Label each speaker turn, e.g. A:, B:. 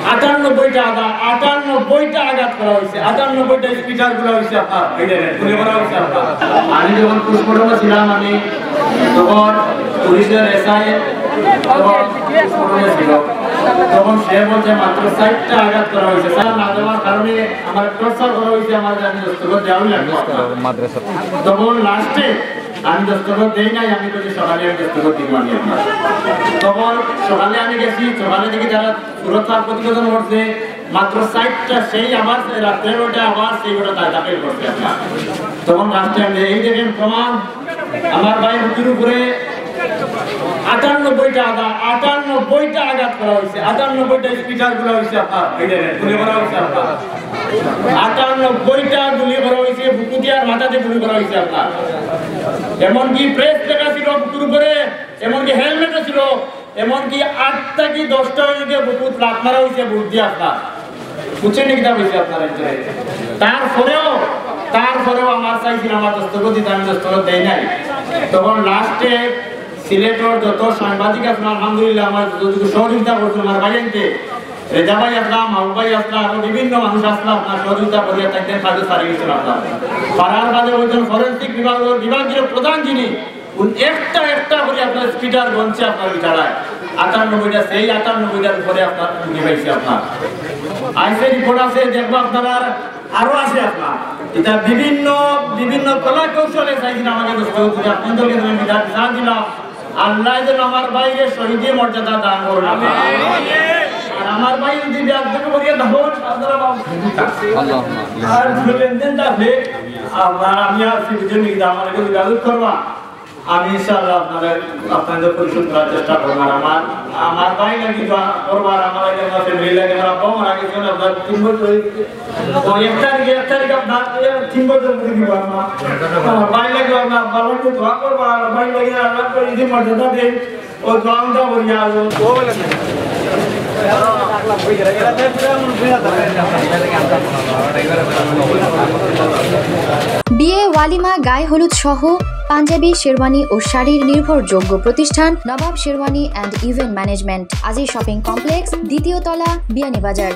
A: 98টা আঘাত করা হয়েছে, 98টা স্পিকার গুলো হয়েছে আপনার গুলি করা হয়েছে আপনার। আমি যখন পুষ্পরমে ছিলাম, আমি তখন পুলিশের এসআই ছিল, তখন সে বলছে মাত্র 4টা আঘাত করা হয়েছে। স্যার না দেওয়ার কারণে আমার টর্চার করা হয়েছে, আমার আমি দস্তখত দেওয়াই লাগবে। তখন লাস্টে আমি দস্তখত দেই নাই, আমি বলি সকালে আমি দস্তখত দিব আমি আপনার। তখন সকালে আমি গেছি, সকালে দেখি যারা সুরক্ষা প্রতিবেদন করছে মাত্র 4টা, সেই আবার রাত্রের ওটা আবার সেই ওটা দাখিল করছে আপনার। তখন লাস্টে আমি এই দেখেন প্রমাণ, আমার ভাই হুজুর উপরে 98টা আঘাত করা হয়েছে, 98টা স্পিকার গুলো হয়েছে আপনার গুলি করা হয়েছে আপনার। 98টা গুলি করা হয়েছে, বুকুতিয়ার মাথাতে গুলি করা হয়েছে আপনার। এমনকি প্রেস লেখা ছিল বুকুর উপরে, এমনকি হেলমেটও ছিল, এমনকি 8টা কি 10টা হয়েছে বুকুত লাত মারা হয়েছে বুক দিয়ে আপনার। বুঝছেন নাকি তা হয়েছে আপনার? তারপরেও আমার চাইছিল আমার দস্তখত দিতে, আমি দস্তখত দেই নাই। তখন লাস্টে সিলেটের যত সাংবাদিক আসলাম, আলহামদুলিল্লাহ আমার যতটুকু সহযোগিতা করছিল, আমার ভাইয়ানকে রেজা ভাই আসলাম, মাহবুব ভাই আসলাম, আরো বিভিন্ন মানুষ আসলাম, আপনার সহযোগিতা করিয়া থাকতেন, কাজে সারিয়ে গেছিল আপনার। পাড়ার কাজে বলছেন ফরেন্সিক বিভাগের প্রধান যিনি, একটা করে আপনার স্পিকার গঞ্চে আপনার বিচারায় 98টা, সেই 98টার উপরে আপনার গুলি পাইছে আপনার। আইসে রিপোর্ট আছে, দেখবো আপনারা আরো আছে আপনার। এটা বিভিন্ন কলা কৌশলে চাইছেন আমাকে দস্তখত দিতে, আপনাদেরকে আমি বিচার দিলাম। আল্লাহ যেন আমার বাইরে শহীদের মর্যাদা দান করুন। আর আমার ভাই যদি ব্যাগ করিয়ে তখন আপনারা আর লেনদেন থাকলে আমি আসছি বুঝে নিয়ে আমাকে যোগাযোগ করবা, আমি ইনশাআল্লাহ আপনাদের পরিশোধ করার চেষ্টা করবো। আমার ভাই নাকি করবার, আমার ফ্যামিলি লাগে, আমার আব্বা মারা গেছেন আপনার 3 বছর, 1 তারিখ আপনার 3 বছর করে দিব আপনার। আমার ভাই লাগে আপনার ভালো করে দোয়া করবা, আর ভাই লাগে আল্লাহ করে যদি মর্যাদা দেন ও দোয়া করিয়া ও বলে
B: বিয়ে, ওয়ালিমা, গায়ে হলুদ সহ পাঞ্জাবি, শেরওয়ানি ও শাড়ির নির্ভরযোগ্য প্রতিষ্ঠান নবাব শেরওয়ানি অ্যান্ড ইভেন্ট ম্যানেজমেন্ট, আজি শপিং কমপ্লেক্স, দ্বিতীয় তলা, বিয়ানীবাজার।